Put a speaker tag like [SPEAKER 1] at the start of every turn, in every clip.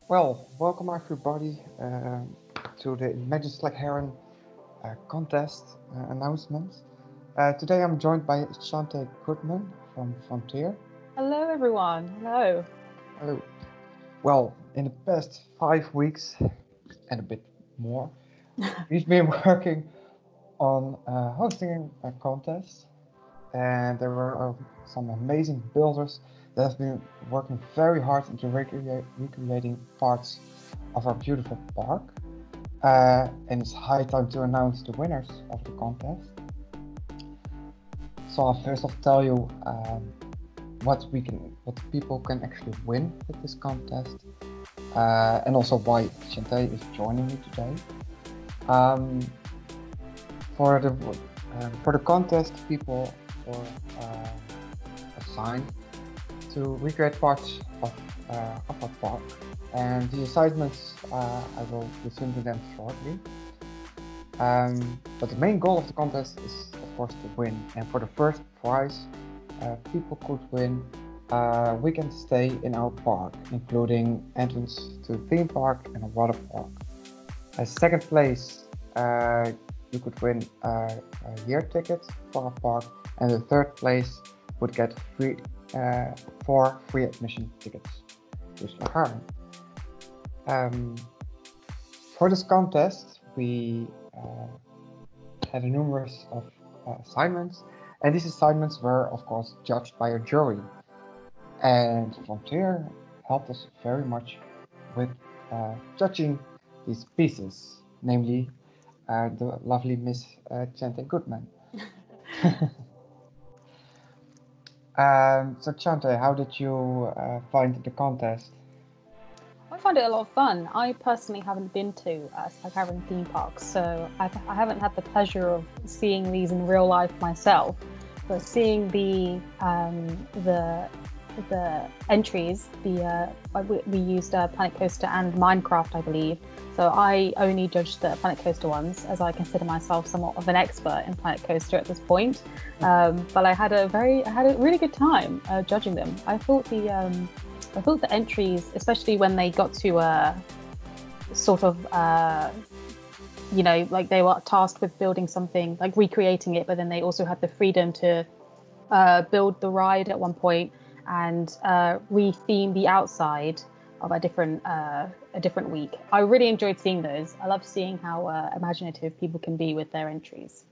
[SPEAKER 1] Well, welcome everybody to the Imagine Slagharen contest announcement. Today I'm joined by Shante Goodman from Frontier.
[SPEAKER 2] Hello, everyone. Hello.
[SPEAKER 1] Hello. Well, in the past 5 weeks and a bit more, we've been working on hosting a contest, and there were some amazing builders that have been working very hard into recreating parts of our beautiful park. And it's high time to announce the winners of the contest. So I'll first off tell you what people can actually win with this contest, and also why Shante is joining me today. Um, for the contest, people were assigned to recreate parts of our park, and the assignments I will listen to them shortly. But the main goal of the contest is, of course, to win. And for the first prize, people could win a weekend stay in our park, including entrance to the theme park and a water park. As second place, you could win a year ticket for our park, and the third place would get 4 free admission tickets to Slagharen. For this contest, we had a numerous of assignments, and these assignments were, of course, judged by a jury. And Frontier helped us very much with judging these pieces, namely the lovely Miss Chante Goodman. So Chante, how did you find the contest?
[SPEAKER 2] I find it a lot of fun. I personally haven't been to Slagharen theme parks, so I haven't had the pleasure of seeing these in real life myself. But seeing the entries, we used Planet Coaster and Minecraft, I believe. So I only judged the Planet Coaster ones, as I consider myself somewhat of an expert in Planet Coaster at this point. But I had a really good time judging them. I thought the entries, especially when they got to sort of like they were tasked with building something, like recreating it, but then they also had the freedom to build the ride at one point and re-theme the outside of a different week. I really enjoyed seeing those. I love seeing how imaginative people can be with their entries.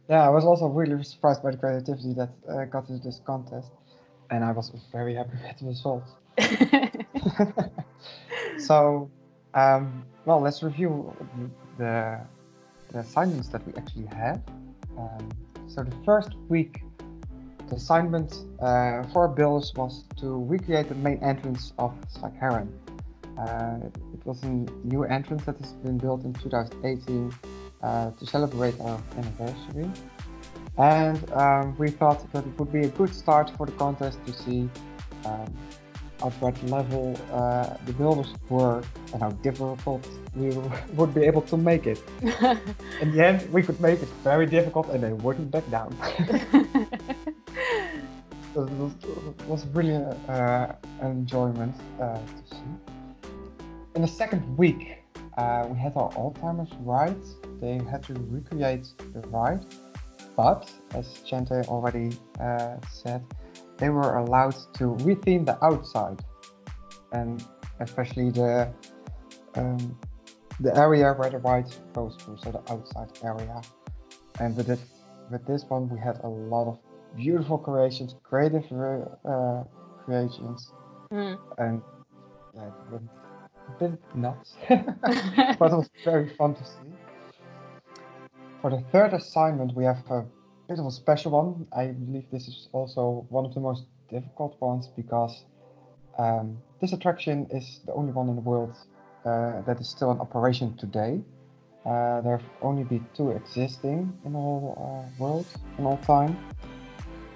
[SPEAKER 1] Yeah, I was also really surprised by the creativity that got into this contest, and I was very happy with the results. So, well, let's review the assignments that we actually had. So the first week, the assignment for builders was to recreate the main entrance of Slagharen. It was a new entrance that has been built in 2018 to celebrate our anniversary. And we thought that it would be a good start for the contest to see at what level the builders were and how difficult we would be able to make it. In the end, we could make it very difficult and they wouldn't back down. So it was really an enjoyment to see. In the second week, we had our old-timers ride. They had to recreate the ride, but as Chante already said, they were allowed to retheme the outside, and especially the area where the ride goes through, so the outside area. And with this one, we had a lot of beautiful creations, creative creations, and yeah, it went a bit nuts, but it was very fun to see. For the third assignment, we have a bit of a special one. I believe this is also one of the most difficult ones because this attraction is the only one in the world that is still in operation today. There have only been 2 existing in the whole world in all time,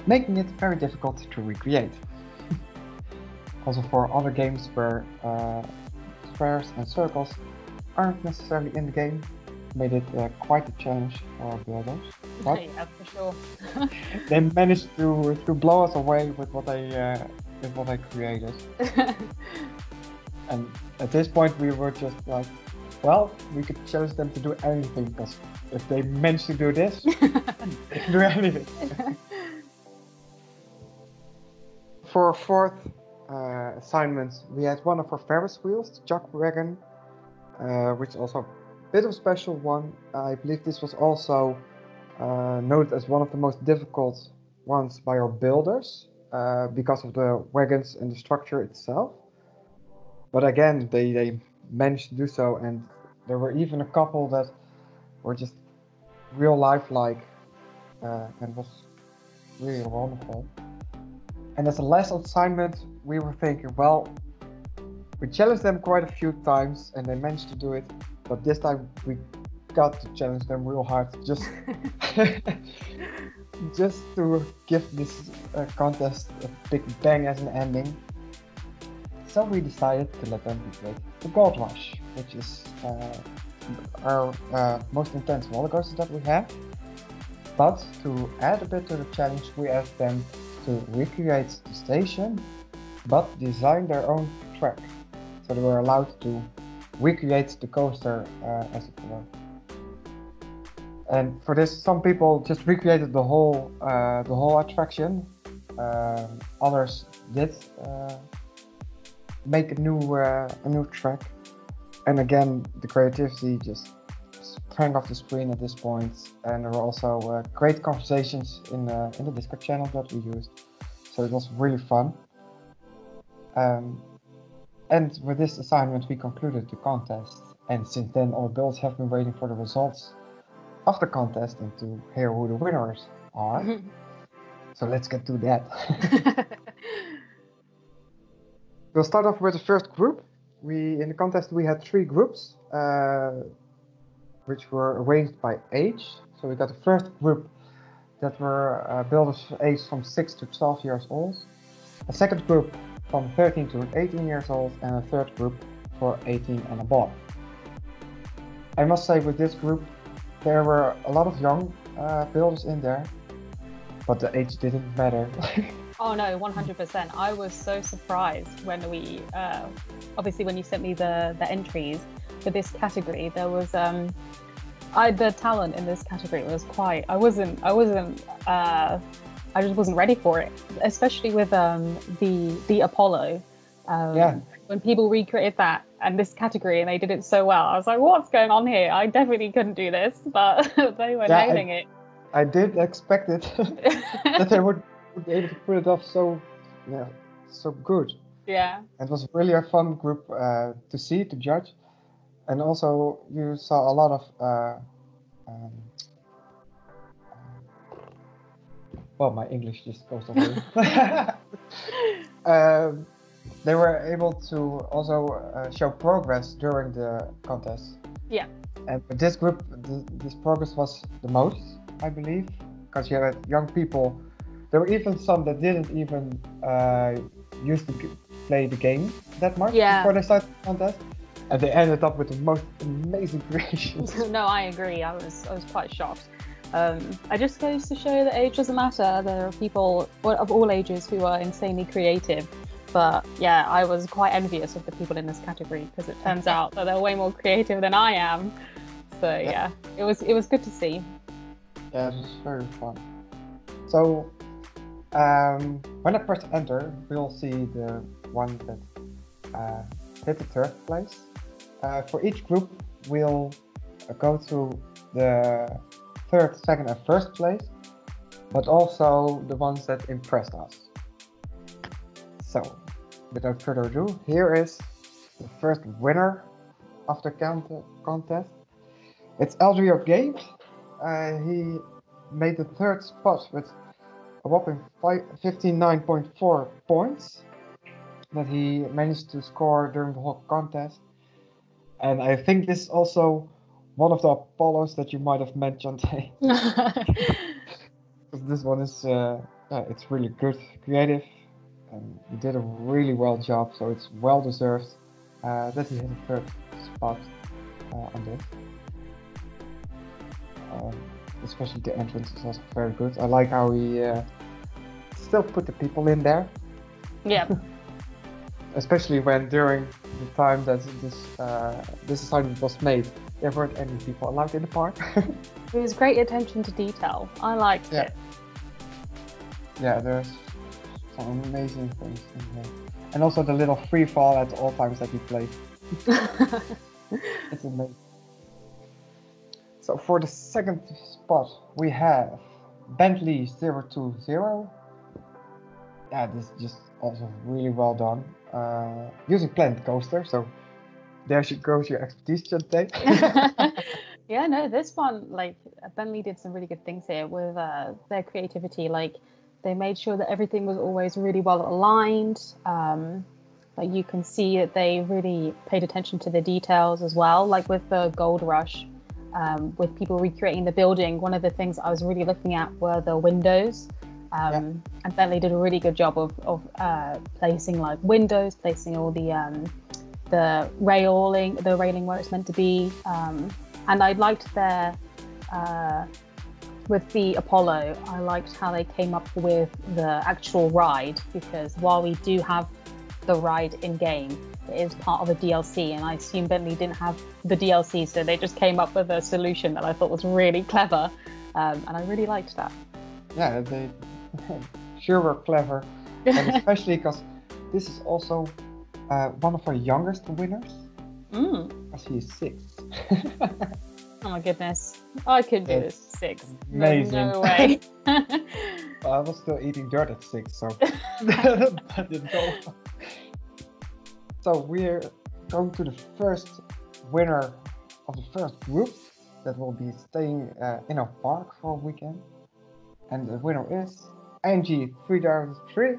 [SPEAKER 1] making it very difficult to recreate. Also for other games where squares and circles aren't necessarily in the game, made it quite a challenge for our builders. But
[SPEAKER 2] yeah, for sure.
[SPEAKER 1] they managed to blow us away with what they created. And at this point we were just like, well, we could challenge them to do anything, because if they manage to do this, they can do anything. For our fourth assignment, we had one of our Ferris wheels, the Chuck Wagon, which is also a bit of a special one. I believe this was also noted as one of the most difficult ones by our builders, because of the wagons and the structure itself. But again, they managed to do so, and there were even a couple that were just real life-like, and was really wonderful. And as a last assignment, we were thinking, well, we challenged them quite a few times and they managed to do it, but this time we got to challenge them real hard, just just to give this contest a big bang as an ending. So we decided to let them recreate the Gold Rush, which is our most intense roller coaster that we have. But to add a bit to the challenge, we asked them to recreate the station, but design their own track. So they were allowed to recreate the coaster as it were. And for this, some people just recreated the whole attraction. Others did make a new track. And again, the creativity just sprang off the screen at this point. And there were also great conversations in the Discord channel that we used. So it was really fun. And with this assignment, we concluded the contest. And since then, our builds have been waiting for the results of the contest and to hear who the winners are. So let's get to that. We'll start off with the first group. In the contest we had 3 groups, which were arranged by age. So we got the first group that were builders aged from 6 to 12 years old. A second group from 13 to 18 years old, and a third group for 18 and above. I must say, with this group there were a lot of young builders in there, but the age didn't matter.
[SPEAKER 2] Oh no, 100%. I was so surprised when we, obviously when you sent me the entries for this category, there was, the talent in this category was quite, I just wasn't ready for it, especially with the Apollo.
[SPEAKER 1] Yeah.
[SPEAKER 2] When people recreated that and this category and they did it so well, I was like, what's going on here? I definitely couldn't do this, but they were nailing it.
[SPEAKER 1] I did expect it, that they would be able to pull it off so good.
[SPEAKER 2] Yeah.
[SPEAKER 1] It was really a fun group to see, to judge. And also you saw a lot of well, my English just goes away. They were able to also show progress during the contest.
[SPEAKER 2] Yeah.
[SPEAKER 1] And with this group, this progress was the most, I believe, because you had young people. There were even some that didn't even used to play the game that much before they started the contest, and they ended up with the most amazing creations.
[SPEAKER 2] No, I agree. I was quite shocked. I just goes to show that age doesn't matter. There are people of all ages who are insanely creative. But yeah, I was quite envious of the people in this category because it turns out that they're way more creative than I am. So yeah, it was good to see.
[SPEAKER 1] Yeah, it was very fun. So when I press enter, we'll see the one that hit the third place. For each group, we'll go through the third, second, and first place, but also the ones that impressed us. So, without further ado, here is the first winner of the contest. It's Aldrio Games. He made the third spot with a whopping 59.4 points that he managed to score during the whole contest. And I think this is also one of the Apollos that you might have mentioned. This one is it's really good, creative, and he did a really well job, so it's well deserved that he hit the third spot on this. Especially the entrance is also very good. I like how he still put the people in there.
[SPEAKER 2] Yeah.
[SPEAKER 1] especially when during the time that this assignment was made, there weren't any people allowed in the park.
[SPEAKER 2] It was great attention to detail. I liked it.
[SPEAKER 1] Yeah, there's some amazing things in here. And also the little free fall at all times that we played. It's amazing. So for the second spot, we have Bentley 020. Yeah, this is just also really well done. Using Planet Coaster, so there goes your expertise, Chante.
[SPEAKER 2] Yeah, no, this one, like, Bentley did some really good things here with their creativity. Like, they made sure that everything was always really well aligned. Like, you can see that they really paid attention to the details as well. Like with the Gold Rush, with people recreating the building, one of the things I was really looking at were the windows. And Bentley did a really good job of placing like windows, placing all the railing where it's meant to be. And I liked their with the Apollo, I liked how they came up with the actual ride, because while we do have the ride in game, it is part of a DLC, and I assume Bentley didn't have the DLC, so they just came up with a solution that I thought was really clever, and I really liked that.
[SPEAKER 1] Yeah, they sure were clever, and especially because this is also one of our youngest winners, because he is 6.
[SPEAKER 2] Oh my goodness, I could do this 6.
[SPEAKER 1] Amazing.
[SPEAKER 2] No way.
[SPEAKER 1] Well, I was still eating dirt at 6, so that didn't go. So we're going to the first winner of the first group that will be staying in our park for a weekend. And the winner is Angie 3003.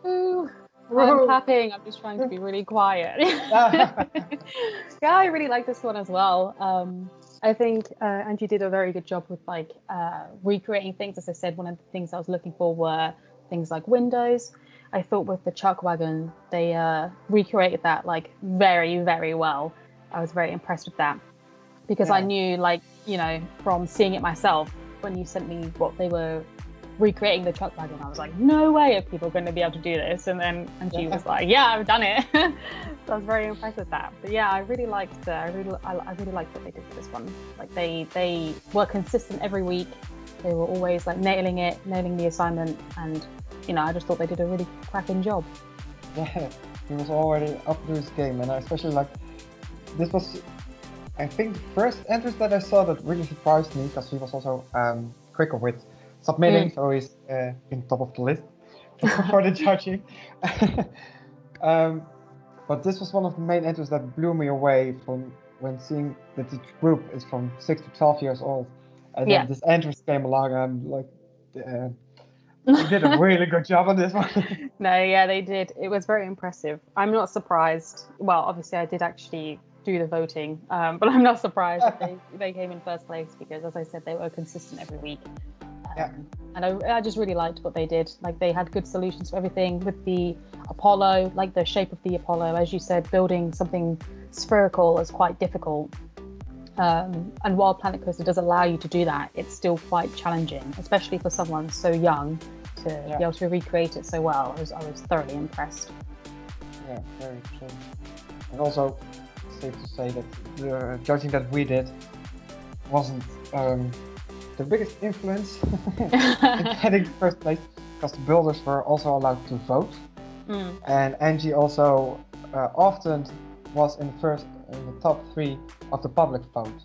[SPEAKER 2] Woo. I'm clapping, I'm just trying to be really quiet. Yeah, I really like this one as well. I think Angie did a very good job with like recreating things. As I said, one of the things I was looking for were things like windows. I thought with the chuck wagon, they recreated that like very, very well. I was very impressed with that, because I knew, like, you know, from seeing it myself, when you sent me what they were recreating the chuck wagon, I was like, no way are people going to be able to do this. And then Angie was like, yeah, I've done it. So I was very impressed with that. But yeah, I really liked I really liked what they did with this one. Like they were consistent every week. They were always like nailing the assignment, and you know, I just thought they did a really cracking job.
[SPEAKER 1] Yeah, he was already up to his game, and I especially like this was, I think, the first entrance that I saw that really surprised me, because he was also quicker with submitting, so he's in top of the list for the judging. But this was one of the main entries that blew me away from when seeing that the group is from 6 to 12 years old, and then this entrance came along, and I'm like, they did a really good job on this one.
[SPEAKER 2] No, yeah, they did. It was very impressive. I'm not surprised. Well, obviously I did actually do the voting, but I'm not surprised that they came in first place, because, as I said, they were consistent every week. And I just really liked what they did. Like, they had good solutions for everything. With the Apollo, like the shape of the Apollo, as you said, building something spherical is quite difficult. And while Planet Coaster does allow you to do that, it's still quite challenging, especially for someone so young to be able to recreate it so well. I was thoroughly impressed.
[SPEAKER 1] Yeah, very true. And also, safe to say that the judging that we did wasn't the biggest influence in getting first place, because the builders were also allowed to vote. And Angie also often was in the top 3 of the public vote.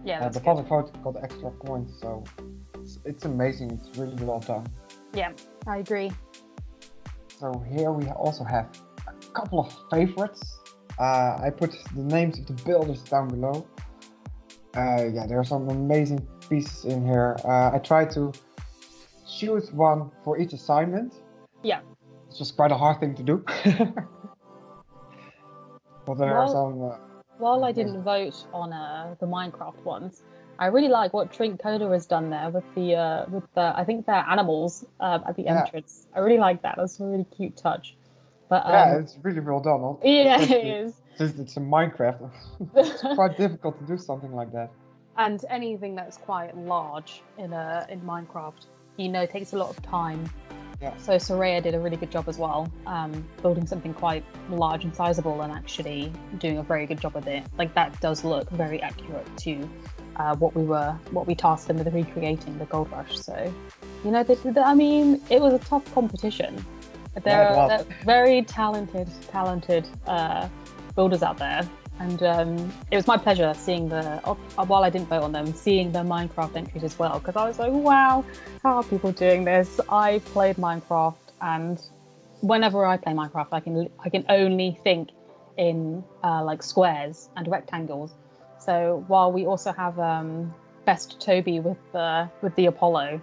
[SPEAKER 2] Yeah,
[SPEAKER 1] the public vote got extra points, so it's amazing. It's really well done.
[SPEAKER 2] Yeah, I agree.
[SPEAKER 1] So here we also have a couple of favorites. I put the names of the builders down below. Yeah, there are some amazing pieces in here. I tried to choose one for each assignment. Yeah. It's just quite a hard thing to do. But there are some...
[SPEAKER 2] While I didn't vote on the Minecraft ones, I really like what Trink Coda has done there with the I think they're animals at the entrance. I really like that. That's a really cute touch. But
[SPEAKER 1] yeah, it's really well done.
[SPEAKER 2] Yeah, it is.
[SPEAKER 1] Since it's in Minecraft, it's quite difficult to do something like that.
[SPEAKER 2] And anything that's quite large in Minecraft, you know, takes a lot of time
[SPEAKER 1] Yeah.
[SPEAKER 2] So Soraya did a really good job as well, building something quite large and sizable, and actually doing a very good job with it. Like that does look very accurate to what we tasked them with recreating, the Gold Rush. So, you know, I mean, it was a tough competition. They're very talented builders out there. And it was my pleasure seeing while I didn't vote on them, seeing the Minecraft entries as well, because I was like, wow, how are people doing this? I played Minecraft, and whenever I play Minecraft, I can only think in like squares and rectangles. So while we also have Best Toby with the Apollo,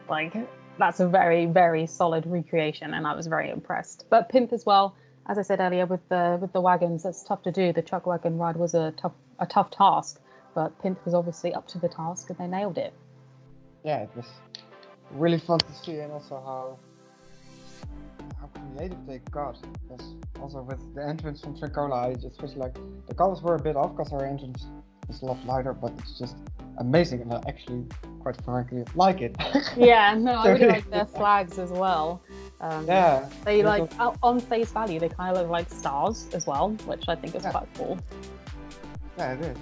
[SPEAKER 2] like that's a very, very solid recreation, and I was very impressed. But Pimp as well. As I said earlier, with the wagons, that's tough to do. The truck wagon ride was a tough task, but Pimp was obviously up to the task, and they nailed it.
[SPEAKER 1] Yeah, it was really fun to see, and also how creative they got. Because also with the entrance from Trincola, I especially like the colors were a bit off because our entrance is a lot lighter, but it's just amazing, and I actually, quite frankly, like it.
[SPEAKER 2] Yeah, no, I really like their flags as well.
[SPEAKER 1] Yeah,
[SPEAKER 2] they like on face value, they kind of look like stars as well, which I think is quite cool.
[SPEAKER 1] Yeah, it is.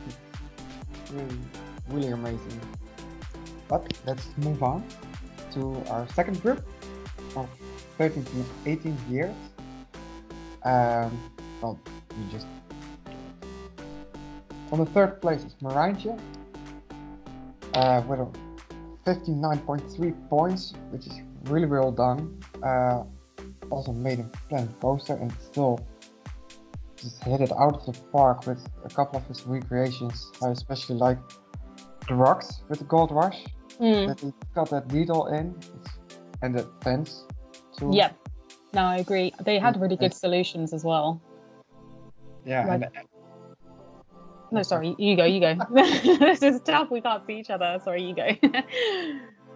[SPEAKER 1] It's really, really amazing. But let's move on to our second group of 13 to 18 years. Well, we just on the third place is Marijntje with a 59.3 points, which is really well done. Also made a planned poster and still just hit it out of the park with a couple of his recreations. I especially like the rocks with the Gold Rush, that he got that detail in, and the fence too.
[SPEAKER 2] Yep, no, I agree. They had really good solutions as well.
[SPEAKER 1] Yeah,
[SPEAKER 2] like,
[SPEAKER 1] and
[SPEAKER 2] no, sorry, you go. This is tough, we can't see each other. Sorry, you go.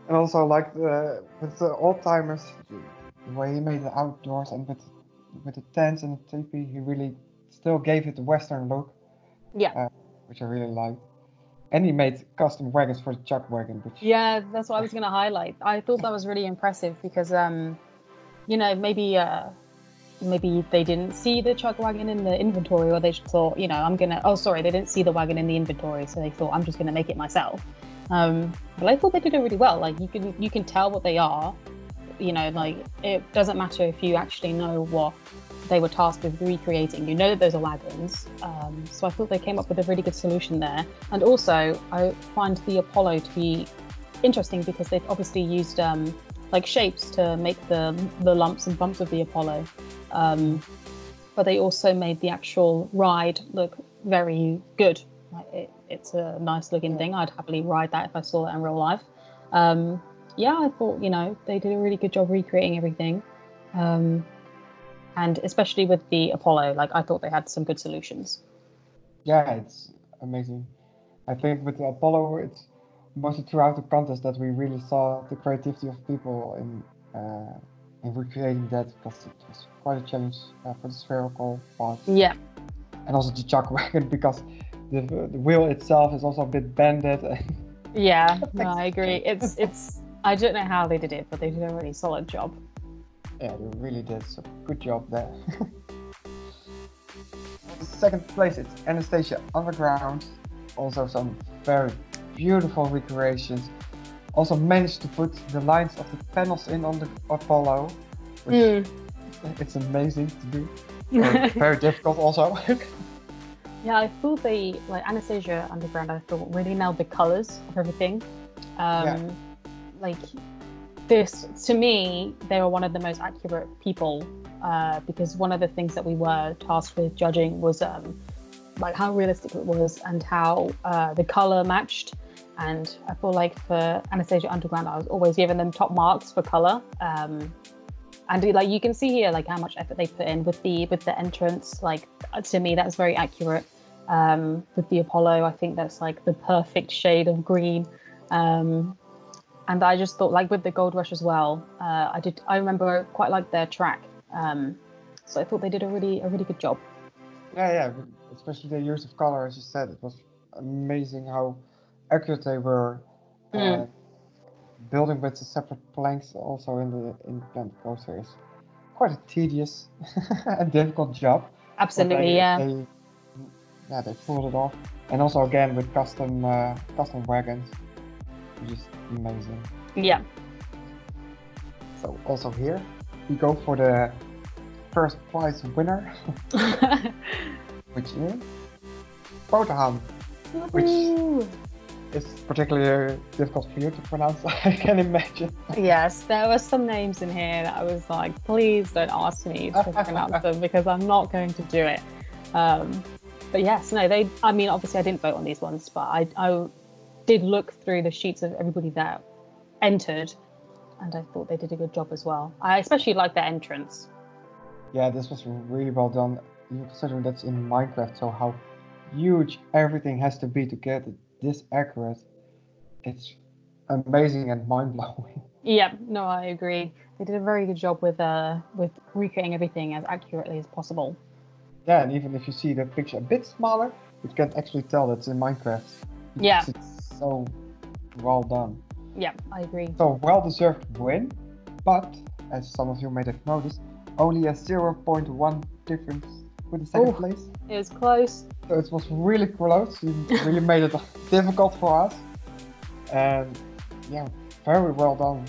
[SPEAKER 1] And also like with the old timers, the way he made the outdoors and with the tents and the teepee, he really still gave it the Western look.
[SPEAKER 2] Yeah.
[SPEAKER 1] Which I really liked. And he made custom wagons for the chuck wagon.
[SPEAKER 2] Yeah, that's what I was going to highlight. I thought that was really impressive because, you know, maybe they didn't see the chuck wagon in the inventory, or they just thought, you know, they didn't see the wagon in the inventory, so they thought, I'm just going to make it myself. But I thought they did it really well. Like you can tell what they are, you know, like it doesn't matter if you actually know what they were tasked with recreating. You know that those are wagons. So I thought they came up with a really good solution there. And also I find the Apollo to be interesting because they've obviously used like shapes to make the lumps and bumps of the Apollo. But they also made the actual ride look very good. It's a nice looking thing. I'd happily ride that if I saw that in real life. Yeah, I thought, you know, they did a really good job recreating everything. And especially with the Apollo, like I thought they had some good solutions.
[SPEAKER 1] Yeah, it's amazing. I think with the Apollo, it's mostly throughout the contest that we really saw the creativity of people in recreating that, because it was quite a challenge for the spherical part.
[SPEAKER 2] Yeah.
[SPEAKER 1] And also the chuck wagon, because the wheel itself is also a bit bended.
[SPEAKER 2] Yeah, no, I agree. It's I don't know how they did it, but they did a really solid job.
[SPEAKER 1] Yeah, they really did. So good job there. Second place, it's Anastasia Underground. Also some very beautiful recreations. Also managed to put the lines of the panels in on the Apollo, which it's amazing to do. Very difficult also.
[SPEAKER 2] Yeah, I thought Anastasia Underground, I thought really nailed the colors of everything. Like this, to me, they were one of the most accurate people, because one of the things that we were tasked with judging was like how realistic it was and how the color matched. And I feel like for Anastasia Underground, I was always giving them top marks for color. And like you can see here, like how much effort they put in with the entrance. Like to me, that's very accurate. With the Apollo, I think that's like the perfect shade of green. And I just thought, like with the Gold Rush as well, I remember quite like their track. So I thought they did a really good job.
[SPEAKER 1] Yeah, especially the use of color, as you said, it was amazing how accurate they were. building with the separate planks also in the planet coaster is quite a tedious and difficult job.
[SPEAKER 2] Absolutely,
[SPEAKER 1] They pulled it off, and also again with custom wagons, which is amazing.
[SPEAKER 2] Yeah.
[SPEAKER 1] So also here we go for the first prize winner, which is Boterham, which is particularly difficult for you to pronounce, I can imagine.
[SPEAKER 2] Yes, there were some names in here that I was like, please don't ask me to pronounce them because I'm not going to do it. But yes, no, I mean, obviously I didn't vote on these ones, but I did look through the sheets of everybody that entered, and I thought they did a good job as well. I especially liked their entrance.
[SPEAKER 1] Yeah, this was really well done. You consider that's in Minecraft, so how huge everything has to be to get it this accurate. It's amazing and mind-blowing.
[SPEAKER 2] Yeah, no, I agree. They did a very good job with recreating everything as accurately as possible.
[SPEAKER 1] Yeah, and even if you see the picture a bit smaller, you can actually tell that's in Minecraft.
[SPEAKER 2] Yeah.
[SPEAKER 1] It's so well done.
[SPEAKER 2] Yeah, I agree.
[SPEAKER 1] So well-deserved win, but as some of you may have noticed, only a 0.1 difference with the second place.
[SPEAKER 2] It was close.
[SPEAKER 1] So it was really close. You really made it difficult for us. And yeah, very well done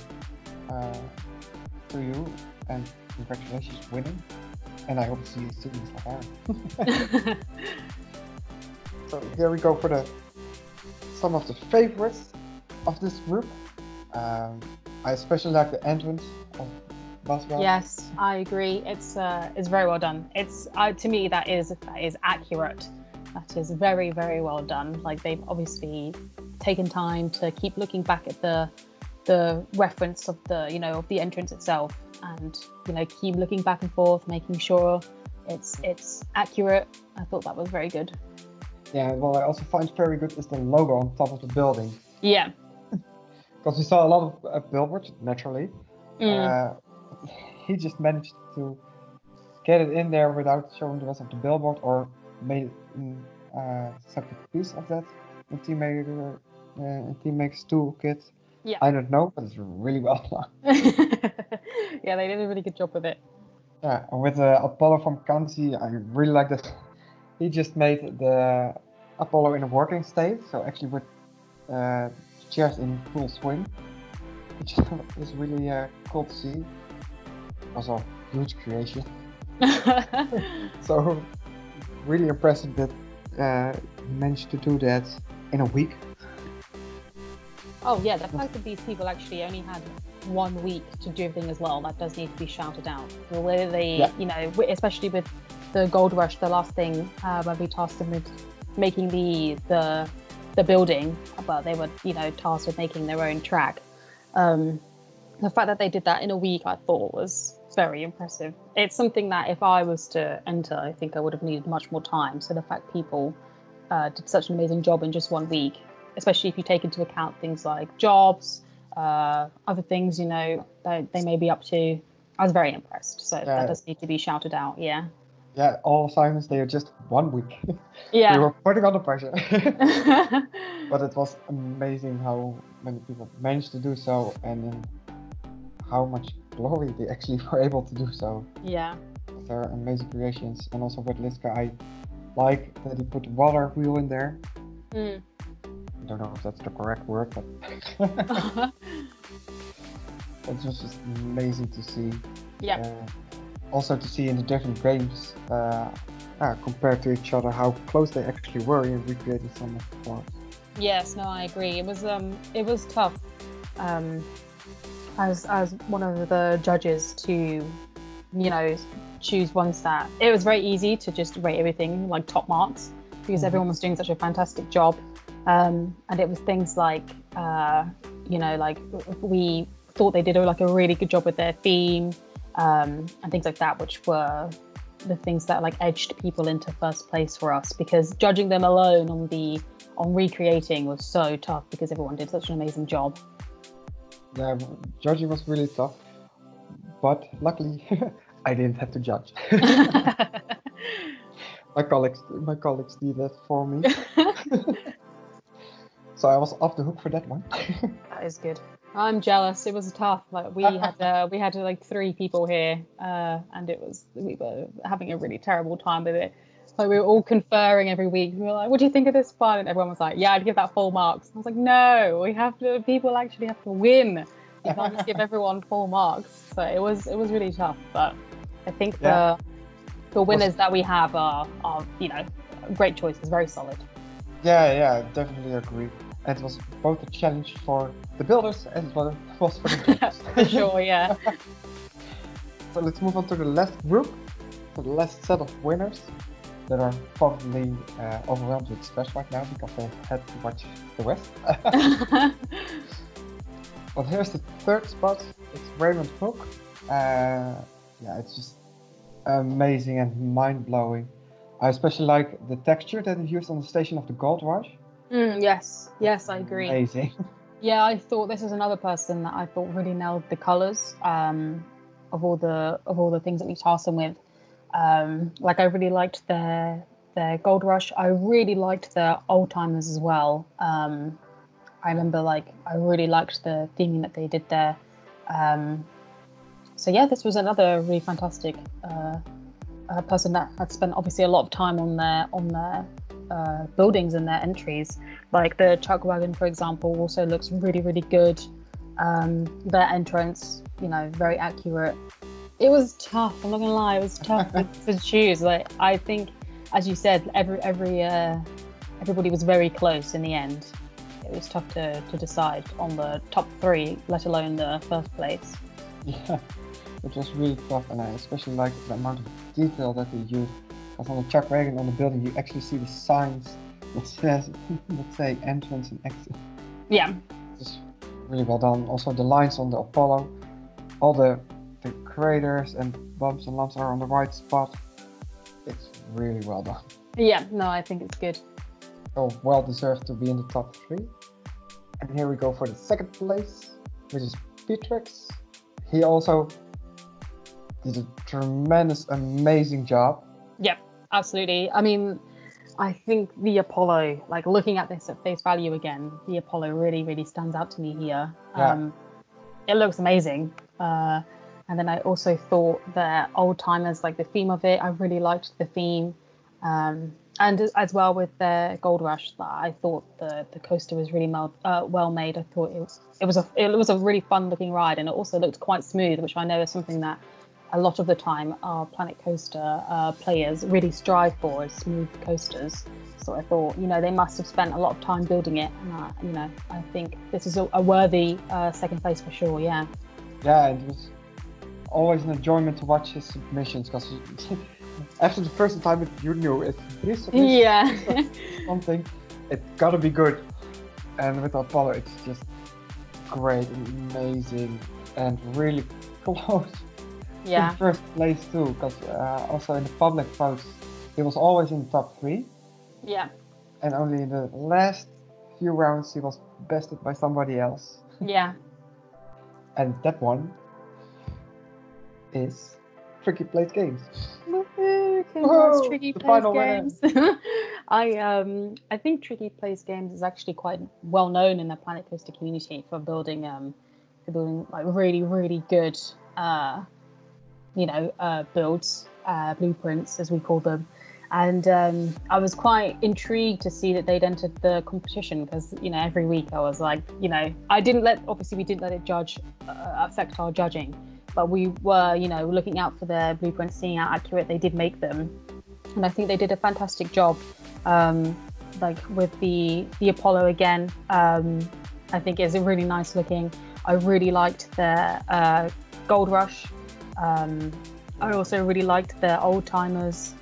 [SPEAKER 1] to you, and congratulations for winning. And I hope to see you soon in Slagharen. So here we go for some of the favorites of this group. I especially like the entrance of Basra.
[SPEAKER 2] Yes, I agree. It's very well done. It's to me that is accurate. That is very, very well done. Like, they've obviously taken time to keep looking back at the reference of the entrance itself, and keep looking back and forth, making sure it's accurate. I thought that was very good.
[SPEAKER 1] Yeah, what I also find very good is the logo on top of the building.
[SPEAKER 2] Yeah.
[SPEAKER 1] Because we saw a lot of billboards, naturally. He just managed to get it in there without showing the rest of the billboard, or made a separate piece of that in Teammaker's toolkit.
[SPEAKER 2] Yeah.
[SPEAKER 1] I don't know, but it's really well done.
[SPEAKER 2] Yeah, they did a really good job with it.
[SPEAKER 1] Yeah, and with Apollo from Kansi, I really like that. He just made the Apollo in a working state, so actually with chairs in full swing, which is really cool to see. Also, huge creation. So really impressive that he managed to do that in a week.
[SPEAKER 2] Oh yeah, the fact that these people actually only had 1 week to do everything as well, that does need to be shouted out. The way they, especially with the Gold Rush, the last thing where we tasked them with making the building, but they were tasked with making their own track. The fact that they did that in a week, I thought was very impressive. It's something that if I was to enter, I think I would have needed much more time. So the fact people did such an amazing job in just 1 week, especially if you take into account things like jobs, other things, that they may be up to, I was very impressed. So that does need to be shouted out. Yeah.
[SPEAKER 1] Yeah, all assignments, they are just 1 week.
[SPEAKER 2] Yeah.
[SPEAKER 1] We were putting on the pressure. But it was amazing how many people managed to do so, and in how much glory they actually were able to do so.
[SPEAKER 2] Yeah.
[SPEAKER 1] They're amazing creations. And also with Liska, I like that he put water wheel in there. I don't know if that's the correct word, but it was just amazing to see.
[SPEAKER 2] Yeah.
[SPEAKER 1] Also to see in the different games compared to each other how close they actually were in recreating some of the parts.
[SPEAKER 2] Yes, no, I agree. It was tough as one of the judges to choose ones that it was very easy to just rate everything like top marks because everyone was doing such a fantastic job, and it was things like like we thought they did a really good job with their theme. And things like that, which were the things that edged people into first place for us, because judging them alone on recreating was so tough because everyone did such an amazing job.
[SPEAKER 1] Yeah, judging was really tough, but luckily I didn't have to judge. my colleagues did that for me. So I was off the hook for that one.
[SPEAKER 2] That is good. I'm jealous. It was tough. Like we had like 3 people here, and we were having a really terrible time with it. Like we were all conferring every week. We were like, "What do you think of this one?" And everyone was like, "Yeah, I'd give that full marks." I was like, "No, we have to. People actually have to win. You can't just give everyone full marks." So it was really tough. But I think the winners that we have are great choices, very solid.
[SPEAKER 1] Yeah, definitely agree. And it was both a challenge for the builders and it was for the judges.
[SPEAKER 2] For sure, yeah.
[SPEAKER 1] So let's move on to the last group, to the last set of winners that are probably overwhelmed with stress right now because they had to watch the rest. But here's the third spot. It's Raymond Hook. It's just amazing and mind-blowing. I especially like the texture that is used on the station of the Gold Rush.
[SPEAKER 2] Yes, I agree.
[SPEAKER 1] Amazing.
[SPEAKER 2] Yeah, I thought this is another person that I thought really nailed the colours of all the things that we tasked them with. Like I really liked their Gold Rush. I really liked their Old Timers as well. I remember I really liked the theming that they did there. So yeah, this was another really fantastic person that had spent obviously a lot of time on their buildings and their entries. Like the Chuck Wagon, for example, also looks really, really good. Their entrance, very accurate. It was tough. I'm not gonna lie, it was tough to choose. Like I think, as you said, everybody was very close in the end. It was tough to decide on the top 3, let alone the first place.
[SPEAKER 1] Yeah, it was really tough, and I especially like the amount of detail that they used. Because on the Chuck Wagon on the building, you actually see the signs that says, let's say, entrance and exit.
[SPEAKER 2] Yeah.
[SPEAKER 1] It's really well done. Also, the lines on the Apollo, all the craters and bumps and lumps are on the right spot. It's really well done.
[SPEAKER 2] Yeah, no, I think it's good.
[SPEAKER 1] So well deserved to be in the top 3. And here we go for the second place, which is Petrix. He also did a tremendous, amazing job.
[SPEAKER 2] Yeah, absolutely. I mean, I think the Apollo, like looking at this at face value again, the Apollo really, really stands out to me here.
[SPEAKER 1] Yeah.
[SPEAKER 2] It looks amazing. And then I also thought the Old Timers, like the theme of it, I really liked the theme. And as well with the Gold Rush, I thought the coaster was really well made. I thought it was a really fun looking ride, and it also looked quite smooth, which I know is something that a lot of the time our Planet Coaster players really strive for, is smooth coasters. So I thought, they must have spent a lot of time building it, and I think this is a worthy second place for sure. Yeah.
[SPEAKER 1] Yeah, it was always an enjoyment to watch his submissions because. After the first time you knew if this something, it gotta be good. And with Apollo, it's just great and amazing and really close to the first place too. Because also in the public votes, he was always in the top 3.
[SPEAKER 2] Yeah.
[SPEAKER 1] And only in the last few rounds, he was bested by somebody else.
[SPEAKER 2] Yeah.
[SPEAKER 1] And that one is Tricky Place Games.
[SPEAKER 2] Congrats, Tricky Place Games. I think Tricky Place Games is actually quite well known in the Planet Coaster community for building like really, really good builds, blueprints as we call them. And I was quite intrigued to see that they'd entered the competition because every week I was like, we didn't let it affect our judging. But we were, looking out for their blueprints, seeing how accurate they did make them. And I think they did a fantastic job. Like with the Apollo again, I think is really nice looking. I really liked their Gold Rush. I also really liked their Old Timers.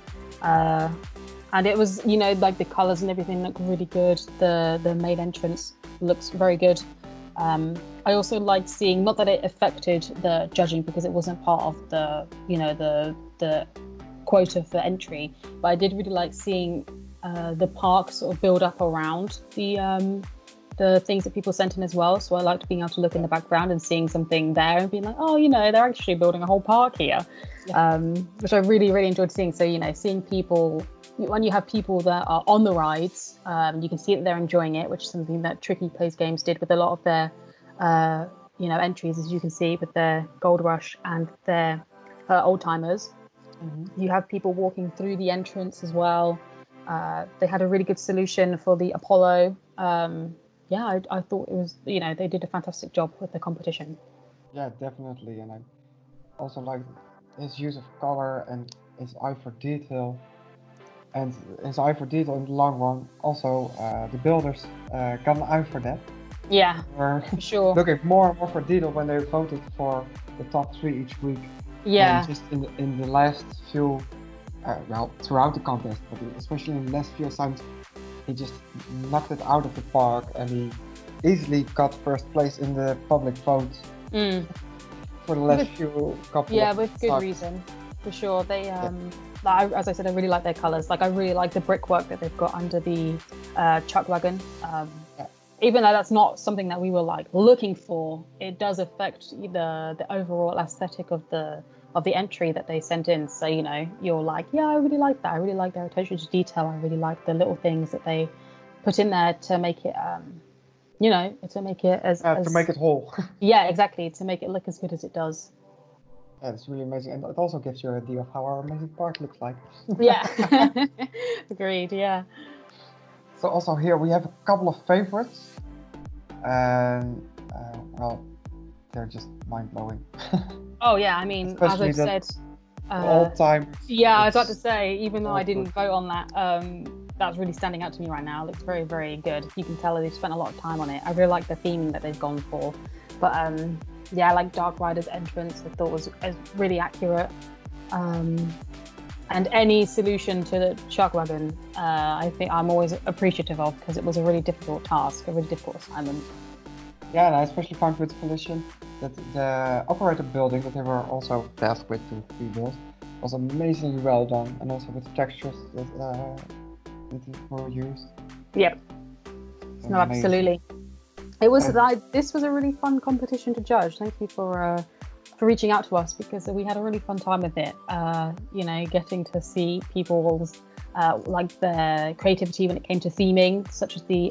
[SPEAKER 2] And it was, like the colors and everything looked really good. The main entrance looks very good. I also liked seeing, not that it affected the judging because it wasn't part of the quota for entry, but I did really like seeing the park sort of build up around the things that people sent in as well. So I liked being able to look in the background and seeing something there and being like, oh, they're actually building a whole park here, which I really, really enjoyed seeing. So, seeing people, when you have people that are on the rides, you can see that they're enjoying it, which is something that Tricky Place Games did with a lot of their entries, as you can see, with their Gold Rush and their old timers. You have people walking through the entrance as well. They had a really good solution for the Apollo. I thought it was, they did a fantastic job with the competition.
[SPEAKER 1] Yeah, definitely. And I also like his use of color and his eye for detail. And his eye for detail in the long run. Also, the builders got an eye for that.
[SPEAKER 2] Yeah,
[SPEAKER 1] for
[SPEAKER 2] sure.
[SPEAKER 1] Looking more and more for detail when they voted for the top 3 each week.
[SPEAKER 2] Yeah.
[SPEAKER 1] And just in the last few, throughout the contest, but especially in the last few assignments, he just knocked it out of the park, and he easily got first place in the public vote for the last few couple.
[SPEAKER 2] Yeah, with good reason, for sure. They as I said, I really like their colours. Like, I really like the brickwork that they've got under the chuck wagon. Even though that's not something that we were like looking for, it does affect the overall aesthetic of the entry that they sent in. So, you're like, yeah, I really like that. I really like their attention to detail. I really like the little things that they put in there to make it, to make it
[SPEAKER 1] to make it whole.
[SPEAKER 2] Yeah, exactly. To make it look as good as it does.
[SPEAKER 1] Yeah, it's really amazing. And it also gives you an idea of how our amazing park looks like.
[SPEAKER 2] Yeah, agreed, yeah.
[SPEAKER 1] So also here we have a couple of favorites. And, they're just mind-blowing.
[SPEAKER 2] Oh, yeah, I mean,
[SPEAKER 1] especially
[SPEAKER 2] as I've said...
[SPEAKER 1] all time.
[SPEAKER 2] Yeah, I was about to say, even though I didn't vote on that, that's really standing out to me right now. It looks very, very good. You can tell they've spent a lot of time on it. I really like the theming that they've gone for. But I like Dark Rider's entrance. I thought was really accurate. And any solution to the chuck wagon, I think I'm always appreciative of, because it was a really difficult task, a really difficult assignment.
[SPEAKER 1] Yeah, and I especially found with Collision that the operator building that they were also tasked with to rebuild was amazingly well done, and also with the textures that were used.
[SPEAKER 2] Yep. No, absolutely. It was this was a really fun competition to judge. Thank you for reaching out to us, because we had a really fun time with it. Getting to see people's like their creativity when it came to theming, such as the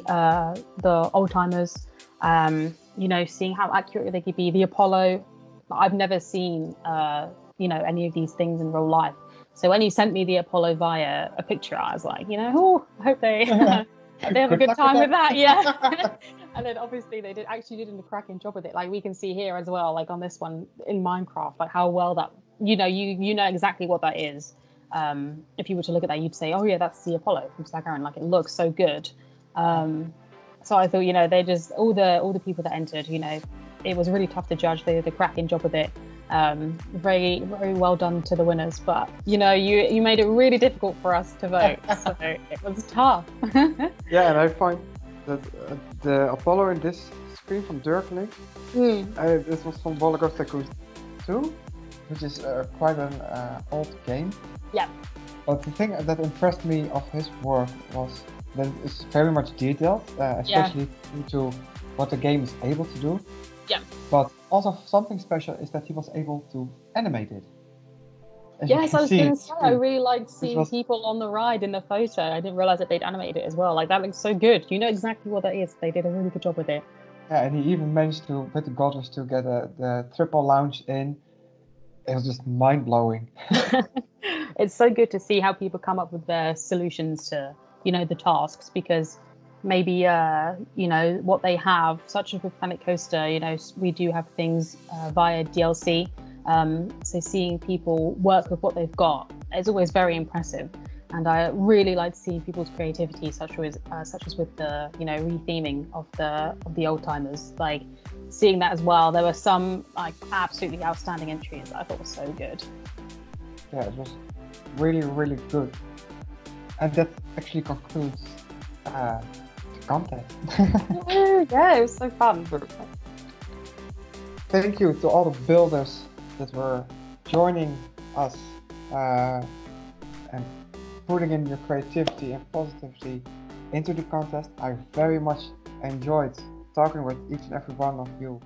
[SPEAKER 2] old timers. Seeing how accurate they could be. The Apollo, I've never seen any of these things in real life. So when you sent me the Apollo via a picture, I was like, I hope they they have a good time with that. Yeah. And then obviously they did a cracking job with it. Like we can see here as well, like on this one in Minecraft, like how well that you know exactly what that is. If you were to look at that, you'd say, oh yeah, that's the Apollo from Slagharen. Like it looks so good. So I thought, they just all the people that entered, it was really tough to judge. They did a cracking job with it. Very, very well done to the winners. But you made it really difficult for us to vote, so it was tough.
[SPEAKER 1] Yeah, and I find that the Apollo in this screen from Dirkling, this was from Roller Coaster Tycoon 2, which is quite an old game.
[SPEAKER 2] Yeah.
[SPEAKER 1] But the thing that impressed me of his work was that it's very much detailed, especially into what the game is able to do.
[SPEAKER 2] Yeah.
[SPEAKER 1] But also something special is that he was able to animate it.
[SPEAKER 2] Yes, I was going to say, I really liked seeing people on the ride in the photo. I didn't realize that they'd animated it as well. Like that looks so good. You know exactly what that is. They did a really good job with it.
[SPEAKER 1] Yeah, and he even managed to, with the Gold Rush, to get the triple lounge in. It was just mind-blowing.
[SPEAKER 2] It's so good to see how people come up with their solutions to, the tasks, because maybe, what they have, such as with Planet Coaster, we do have things via DLC. So seeing people work with what they've got is always very impressive. And I really like seeing people's creativity, such as with the, retheming of the old timers. Like seeing that as well. There were some like absolutely outstanding entries that I thought were so good.
[SPEAKER 1] Yeah, it was really, really good. And that actually concludes the contest.
[SPEAKER 2] Yeah, it was so fun.
[SPEAKER 1] Thank you to all the builders that were joining us and putting in your creativity and positivity into the contest. I very much enjoyed talking with each and every one of you